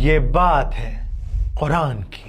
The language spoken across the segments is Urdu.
یہ بات ہے قرآن کی۔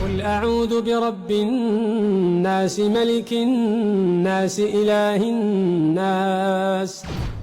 قل أعوذ برب الناس ملك الناس إله الناس।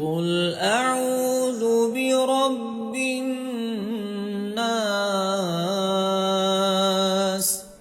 قل أعوذ برب الناس।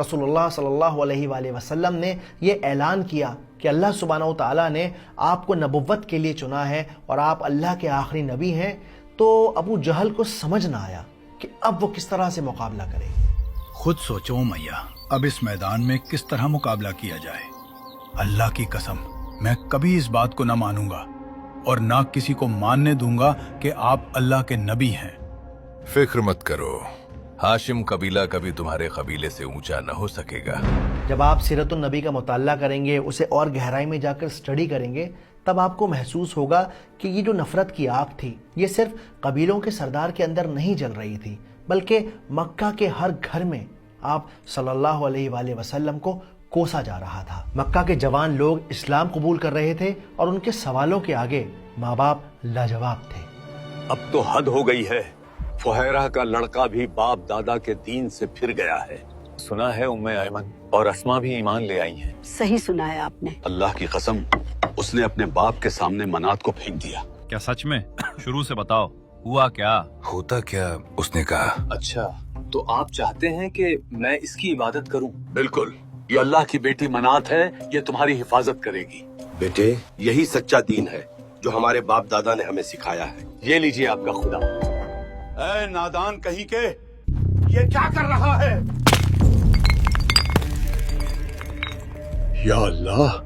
رسول اللہ صلی اللہ علیہ وآلہ وسلم نے یہ اعلان کیا کہ اللہ سبحانہ و تعالیٰ نے آپ کو نبوت کے لیے چنا ہے اور آپ اللہ کے آخری نبی ہیں، تو ابو جہل کو سمجھ نہ آیا کہ اب وہ کس طرح سے مقابلہ کرے۔ خود سوچو امیہ، اب اس میدان میں کس طرح مقابلہ کیا جائے۔ اللہ کی قسم میں کبھی اس بات کو نہ مانوں گا اور نہ کسی کو ماننے دوں گا کہ آپ اللہ کے نبی ہیں۔ فکر مت کرو، ہاشم قبیلہ کبھی تمہارے قبیلے سے اونچا نہ ہو سکے گا۔ جب آپ سیرت النبی کا مطالعہ کریں گے، اسے اور گہرائی میں جا کر اسٹڈی کریں گے، تب آپ کو محسوس ہوگا کہ یہ جو نفرت کی آگ تھی، یہ صرف قبیلوں کے سردار کے اندر نہیں جل رہی تھی، بلکہ مکہ کے ہر گھر میں آپ صلی اللہ علیہ وآلہ وسلم کو کوسا جا رہا تھا۔ مکہ کے جوان لوگ اسلام قبول کر رہے تھے اور ان کے سوالوں کے آگے ماں باپ لاجواب تھے۔ اب تو حد ہو گئی ہے، فہیرہ کا لڑکا بھی باپ دادا کے دین سے پھر گیا ہے۔ سنا ہے ام ایمن اور اسما بھی ایمان لے آئی ہیں۔ صحیح سنا ہے آپ نے۔ اللہ کی قسم اس نے اپنے باپ کے سامنے منات کو پھینک دیا۔ کیا سچ میں؟ شروع سے بتاؤ، ہوا کیا؟ ہوتا کیا اس نے کہا۔ اچھا تو آپ چاہتے ہیں کہ میں اس کی عبادت کروں؟ بالکل، یہ اللہ کی بیٹی منات ہے، یہ تمہاری حفاظت کرے گی۔ بیٹے، یہی سچا دین ہے جو ہمارے باپ دادا نے ہمیں سکھایا ہے۔ یہ لیجئے آپ کا خدا۔ اے نادان کہیں کے، یہ کیا کر رہا ہے؟ یا اللہ،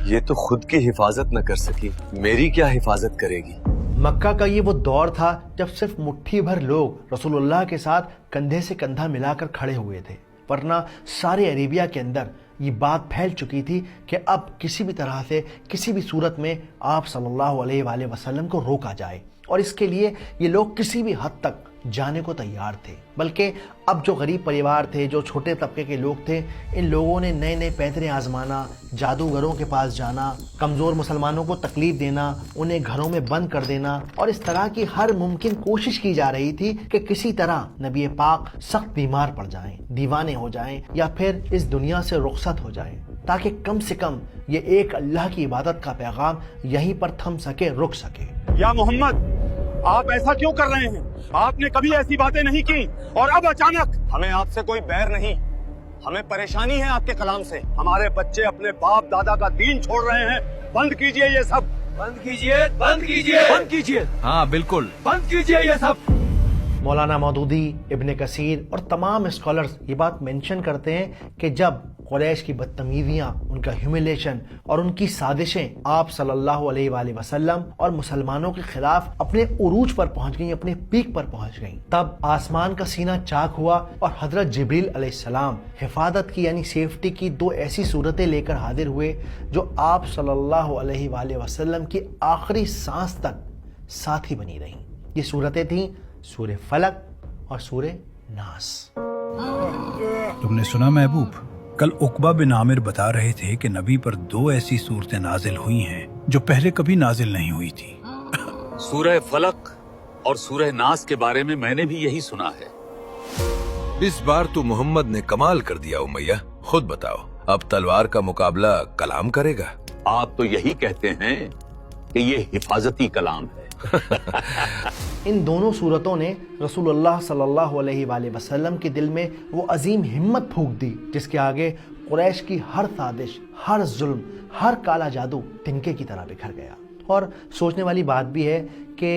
یہ تو خود کی حفاظت نہ کر سکی، میری کیا حفاظت کرے گی؟ مکہ کا یہ وہ دور تھا جب صرف مٹھی بھر لوگ رسول اللہ کے ساتھ کندھے سے کندھا ملا کر کھڑے ہوئے تھے، ورنہ سارے عربیہ کے اندر یہ بات پھیل چکی تھی کہ اب کسی بھی طرح سے کسی بھی صورت میں آپ صلی اللہ علیہ وآلہ وسلم کو روکا جائے، اور اس کے لیے یہ لوگ کسی بھی حد تک جانے کو تیار تھے۔ بلکہ اب جو غریب پریوار تھے، جو چھوٹے طبقے کے لوگ تھے، ان لوگوں نے نئے نئے پیدرے آزمانا، جادوگروں کے پاس جانا، کمزور مسلمانوں کو تکلیف دینا، انہیں گھروں میں بند کر دینا، اور اس طرح کی ہر ممکن کوشش کی جا رہی تھی کہ کسی طرح نبی پاک سخت بیمار پڑ جائیں، دیوانے ہو جائیں، یا پھر اس دنیا سے رخصت ہو جائیں، تاکہ کم سے کم یہ ایک اللہ کی عبادت کا پیغام یہیں پر تھم سکے، رک سکے۔ یا محمد، آپ ایسا کیوں کر رہے ہیں؟ آپ نے کبھی ایسی باتیں نہیں کی، اور اب اچانک؟ ہمیں آپ سے کوئی بیر نہیں، ہمیں پریشانی ہے آپ کے کلام سے۔ ہمارے بچے اپنے باپ دادا کا دین چھوڑ رہے ہیں، بند کیجئے یہ سب، بند کیجئے، بند کیجئے، بند کیجئے۔ ہاں بالکل، بند کیجئے یہ سب۔ مولانا مودودی، ابن کثیر اور تمام اسکالرز یہ بات مینشن کرتے ہیں کہ جب قریش کی بدتمیزیاں، ان کا ہیوملیشن اور ان کی سازشیں آپ صلی اللہ علیہ وآلہ وسلم اور مسلمانوں کے خلاف اپنے عروج پر پہنچ گئیں، اپنے پیک پر پہنچ گئیں، تب آسمان کا سینہ چاک ہوا اور حضرت جبریل علیہ السلام حفاظت کی یعنی سیفٹی کی دو ایسی صورتیں لے کر حاضر ہوئے جو آپ صلی اللہ علیہ وآلہ وسلم کی آخری سانس تک ساتھی بنی رہیں۔ یہ صورتیں تھیں سورہ فلق اور سورہ ناس۔ تم نے سنا محبوب، کل عقبہ بن عامر بتا رہے تھے کہ نبی پر دو ایسی صورتیں نازل ہوئی ہیں جو پہلے کبھی نازل نہیں ہوئی تھی۔ سورہ فلق اور سورہ ناس کے بارے میں نے بھی یہی سنا ہے۔ اس بار تو محمد نے کمال کر دیا امیہ، خود بتاؤ، اب تلوار کا مقابلہ کلام کرے گا؟ آپ تو یہی کہتے ہیں کہ یہ حفاظتی کلام ہے۔ ان دونوں صورتوں نے رسول اللہ صلی اللہ علیہ وآلہ وسلم کے دل میں وہ عظیم ہمت پھونک دی جس کے آگے قریش کی ہر سازش، ہر ظلم، ہر کالا جادو تنکے کی طرح بکھر گیا۔ اور سوچنے والی بات بھی ہے کہ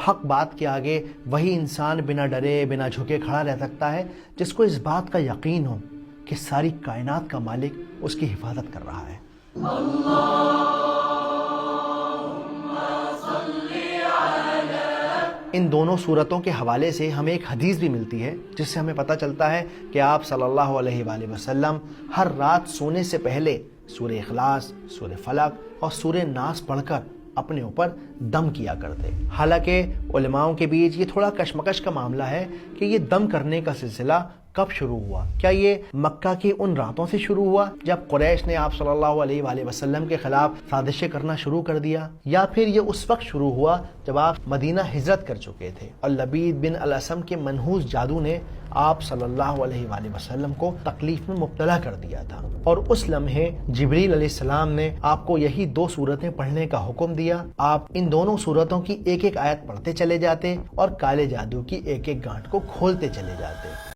حق بات کے آگے وہی انسان بنا ڈرے، بنا جھکے کھڑا رہ سکتا ہے جس کو اس بات کا یقین ہو کہ ساری کائنات کا مالک اس کی حفاظت کر رہا ہے۔ ان دونوں صورتوں کے حوالے سے ہمیں ایک حدیث بھی ملتی ہے جس سے ہمیں پتہ چلتا ہے کہ آپ صلی اللہ علیہ وآلہ وسلم ہر رات سونے سے پہلے سورہ اخلاص، سورہ فلق اور سورہ ناس پڑھ کر اپنے اوپر دم کیا کرتے۔ حالانکہ علماؤں کے بیچ یہ تھوڑا کشمکش کا معاملہ ہے کہ یہ دم کرنے کا سلسلہ کب شروع ہوا؟ کیا یہ مکہ کی ان راتوں سے شروع ہوا جب قریش نے آپ صلی اللہ علیہ وآلہ وسلم کے خلاف سازشیں کرنا شروع کر دیا، یا پھر یہ اس وقت شروع ہوا جب آپ مدینہ ہجرت کر چکے تھے اور لبید بن الاسم کے منحوس جادو نے آپ صلی اللہ علیہ وآلہ وسلم کو تکلیف میں مبتلا کر دیا تھا، اور اس لمحے جبریل علیہ السلام نے آپ کو یہی دو صورتیں پڑھنے کا حکم دیا؟ آپ ان دونوں صورتوں کی ایک ایک آیت پڑھتے چلے جاتے اور کالے جادو کی ایک ایک گانٹ کو کھولتے چلے جاتے۔